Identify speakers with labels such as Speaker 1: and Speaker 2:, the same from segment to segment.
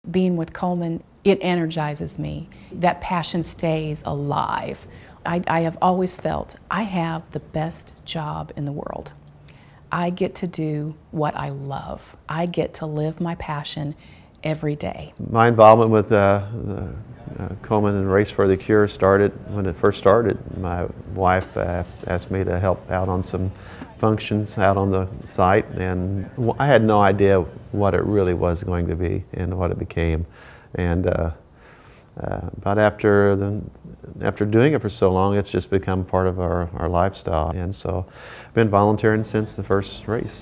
Speaker 1: being with Coleman, it energizes me. That passion stays alive. I have always felt I have the best job in the world. I get to do what I love. I get to live my passion every day.
Speaker 2: My involvement with Coleman and Race for the Cure started when it first started. My wife asked me to help out on some functions out on the site, and I had no idea what it really was going to be and what it became. And but after doing it for so long, it's just become part of our lifestyle. And so I've been volunteering since the first race.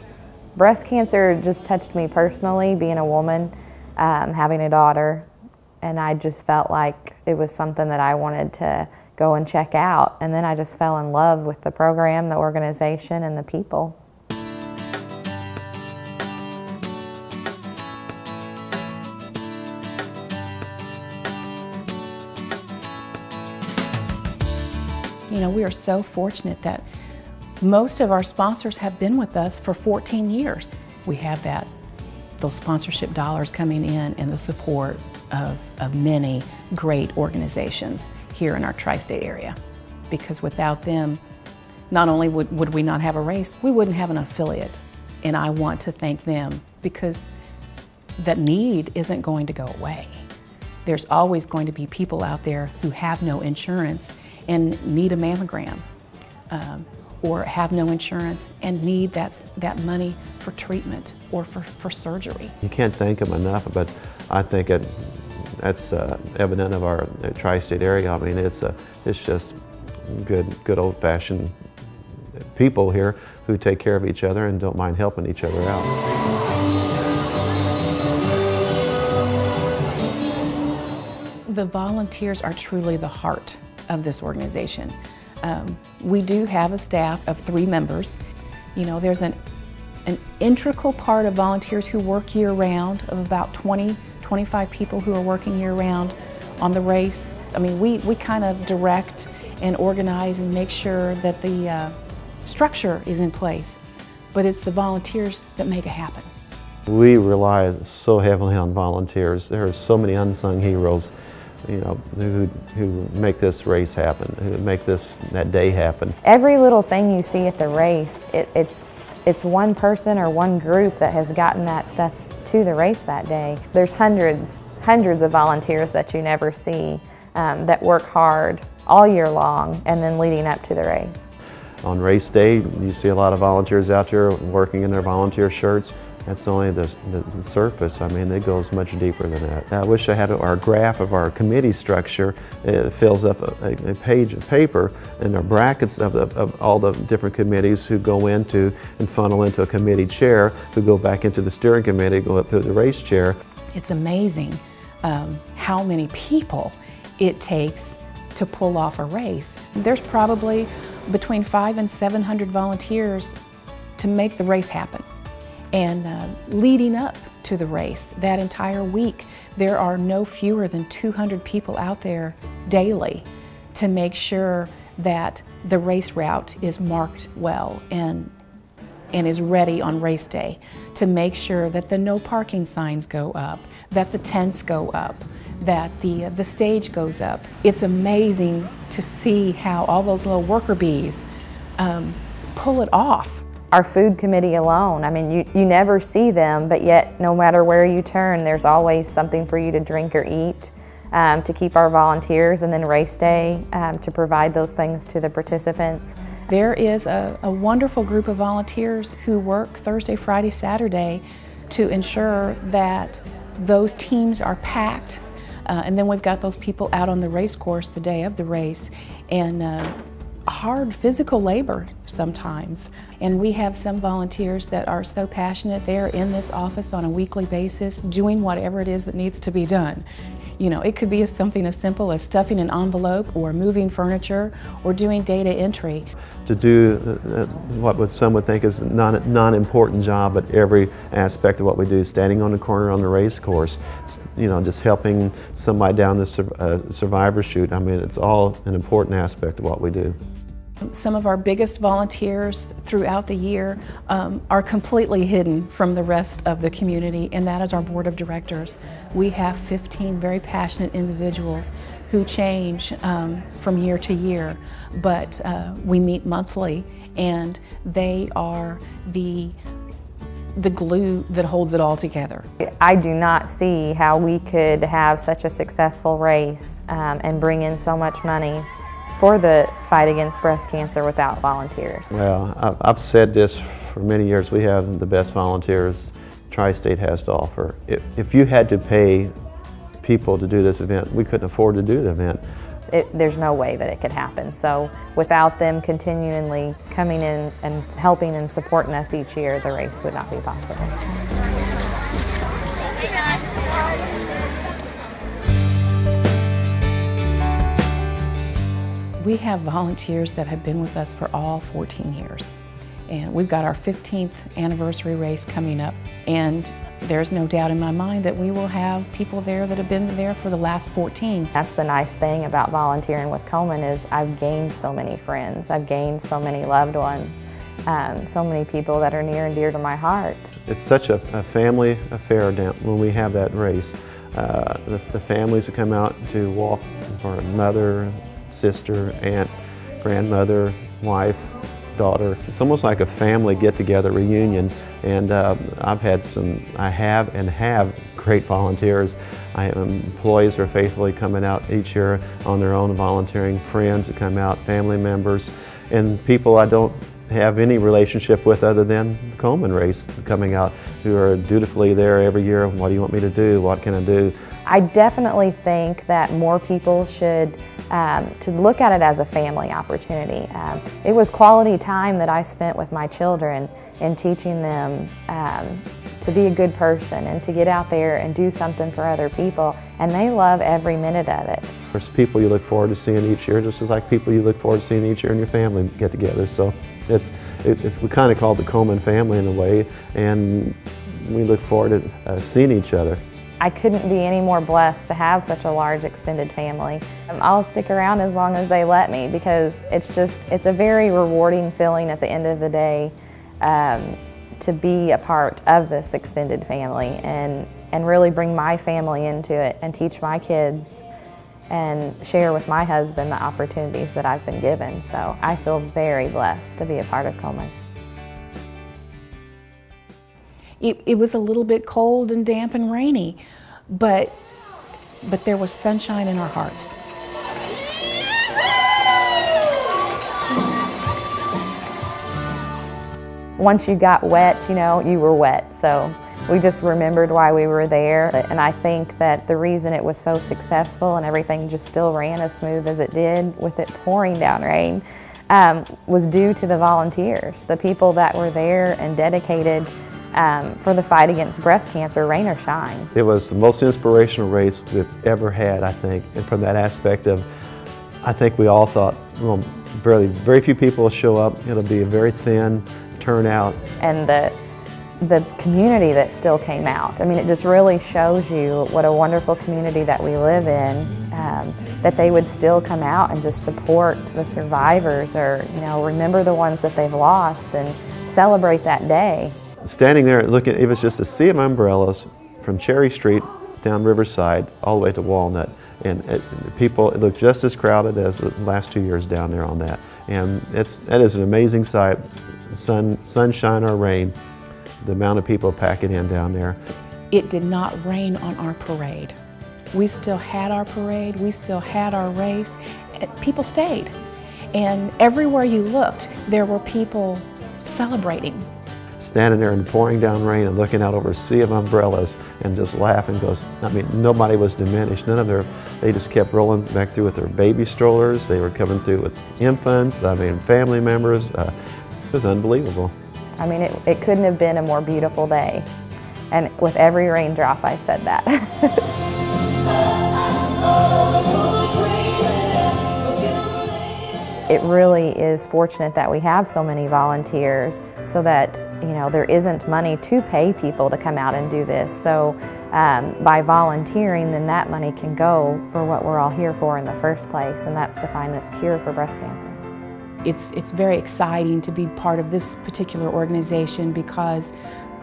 Speaker 3: Breast cancer just touched me personally, being a woman, having a daughter, and I just felt like it was something that I wanted to go and check out. And then I just fell in love with the program, the organization, and the people.
Speaker 1: You know, we are so fortunate that most of our sponsors have been with us for 14 years. We have those sponsorship dollars coming in and the support of many great organizations here in our tri-state area. Because without them, not only would we not have a race, we wouldn't have an affiliate. And I want to thank them because that need isn't going to go away. There's always going to be people out there who have no insurance and need a mammogram, or have no insurance and need that money for treatment or for surgery.
Speaker 2: You can't thank them enough, but I think that's evident of our tri-state area. I mean, it's just good old-fashioned people here who take care of each other and don't mind helping each other out.
Speaker 1: The volunteers are truly the heart of this organization. We do have a staff of 3 members. You know, there's an integral part of volunteers who work year-round, of about 25 people who are working year-round on the race. I mean, we kind of direct and organize and make sure that the structure is in place, but it's the volunteers that make it happen.
Speaker 2: We rely so heavily on volunteers. There are so many unsung heroes, you know, who make this race happen, who make that day happen.
Speaker 3: Every little thing you see at the race, it's one person or one group that has gotten that stuff to the race that day. There's hundreds of volunteers that you never see that work hard all year long and then leading up to the race.
Speaker 2: On race day, you see a lot of volunteers out there working in their volunteer shirts. That's only the surface. I mean, it goes much deeper than that. I wish I had our graph of our committee structure. It fills up a page of paper, and there are brackets of all the different committees who go into and funnel into a committee chair, who go back into the steering committee, go up to the race chair.
Speaker 1: It's amazing how many people it takes to pull off a race. There's probably between 500 and 700 volunteers to make the race happen. And leading up to the race, that entire week, there are no fewer than 200 people out there daily to make sure that the race route is marked well and is ready on race day, to make sure that the no parking signs go up, that the tents go up, that the stage goes up. It's amazing to see how all those little worker bees pull it off.
Speaker 3: Our food committee alone, I mean, you never see them, but yet no matter where you turn, there's always something for you to drink or eat to keep our volunteers, and then race day to provide those things to the participants.
Speaker 1: There is a wonderful group of volunteers who work Thursday, Friday, Saturday to ensure that those teams are packed. And then we've got those people out on the race course the day of the race, and hard physical labor sometimes. And we have some volunteers that are so passionate. They're in this office on a weekly basis doing whatever it is that needs to be done. You know, it could be something as simple as stuffing an envelope or moving furniture or doing data entry.
Speaker 2: To do what some would think is a non-important job, but every aspect of what we do, standing on the corner on the race course, you know, just helping somebody down the survivor chute. I mean, it's all an important aspect of what we do.
Speaker 1: Some of our biggest volunteers throughout the year are completely hidden from the rest of the community, and that is our board of directors. We have 15 very passionate individuals who change from year to year, but we meet monthly, and they are the glue that holds it all together.
Speaker 3: I do not see how we could have such a successful race and bring in so much money for the fight against breast cancer without volunteers.
Speaker 2: Well, I've said this for many years. We have the best volunteers Tri-State has to offer. If you had to pay people to do this event, we couldn't afford to do the event.
Speaker 3: There's no way that it could happen. So without them continually coming in and helping and supporting us each year, the race would not be possible.
Speaker 1: We have volunteers that have been with us for all 14 years. And we've got our 15th anniversary race coming up. And there's no doubt in my mind that we will have people there that have been there for the last 14.
Speaker 3: That's the nice thing about volunteering with Komen is I've gained so many friends. I've gained so many loved ones. So many people that are near and dear to my heart.
Speaker 2: It's such a family affair when we have that race. The families that come out to walk for a mother, sister, aunt, grandmother, wife, daughter. It's almost like a family get-together reunion, and I have great volunteers. I have employees who are faithfully coming out each year on their own, volunteering, friends that come out, family members, and people I don't have any relationship with other than the Komen race coming out, who are dutifully there every year. What do you want me to do? What can I do?
Speaker 3: I definitely think that more people should to look at it as a family opportunity. It was quality time that I spent with my children in teaching them to be a good person and to get out there and do something for other people, and they love every minute of it.
Speaker 2: There's people you look forward to seeing each year, just as like people you look forward to seeing each year in your family get together. So we kind of call it the Komen family in a way, and we look forward to seeing each other.
Speaker 3: I couldn't be any more blessed to have such a large extended family. I'll stick around as long as they let me, because it's a very rewarding feeling at the end of the day to be a part of this extended family and really bring my family into it and teach my kids and share with my husband the opportunities that I've been given. So I feel very blessed to be a part of Komen.
Speaker 1: It was a little bit cold and damp and rainy, but there was sunshine in our hearts.
Speaker 3: Once you got wet, you know, you were wet. So we just remembered why we were there. And I think that the reason it was so successful and everything just still ran as smooth as it did with it pouring down rain was due to the volunteers, the people that were there and dedicated for the fight against breast cancer, rain or shine.
Speaker 2: It was the most inspirational race we've ever had, I think, and from that aspect of, I think we all thought, well, very few people will show up. It'll be a very thin turnout.
Speaker 3: And the community that still came out. I mean, it just really shows you what a wonderful community that we live in, that they would still come out and just support the survivors, or, you know, remember the ones that they've lost and celebrate that day.
Speaker 2: Standing there looking, it was just a sea of umbrellas from Cherry Street down Riverside all the way to Walnut. And it looked just as crowded as the last 2 years down there on that. And that is an amazing sight, sunshine or rain, the amount of people packing in down there.
Speaker 1: It did not rain on our parade. We still had our parade, we still had our race. People stayed. And everywhere you looked, there were people celebrating.
Speaker 2: Standing there in pouring down rain and looking out over a sea of umbrellas and just laughing, because, I mean, nobody was diminished. They just kept rolling back through with their baby strollers. They were coming through with infants, I mean, family members. It was unbelievable.
Speaker 3: I mean, it couldn't have been a more beautiful day. And with every raindrop, I said that. It really is fortunate that we have so many volunteers, so that, you know, there isn't money to pay people to come out and do this. So by volunteering, then that money can go for what we're all here for in the first place, and that's to find this cure for breast cancer.
Speaker 1: It's very exciting to be part of this particular organization because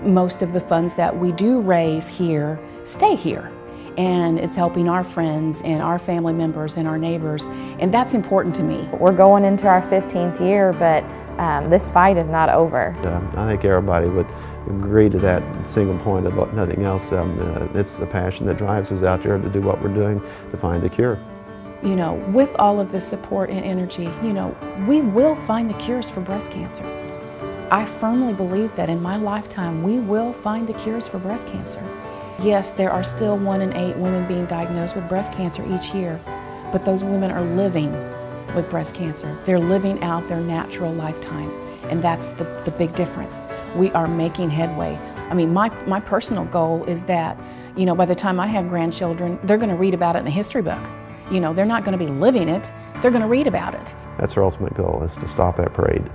Speaker 1: most of the funds that we do raise here stay here. And it's helping our friends and our family members and our neighbors, and that's important to me.
Speaker 3: We're going into our 15th year, but this fight is not over.
Speaker 2: I think everybody would agree to that single point about nothing else. It's the passion that drives us out there to do what we're doing to find a cure.
Speaker 1: You know, with all of the support and energy, you know, we will find the cures for breast cancer. I firmly believe that in my lifetime we will find the cures for breast cancer. Yes, there are still 1 in 8 women being diagnosed with breast cancer each year, but those women are living with breast cancer. They're living out their natural lifetime, and that's the big difference. We are making headway. I mean, my personal goal is that, you know, by the time I have grandchildren, they're going to read about it in a history book. You know, they're not going to be living it, they're going to read about it.
Speaker 2: That's our ultimate goal, is to stop that parade.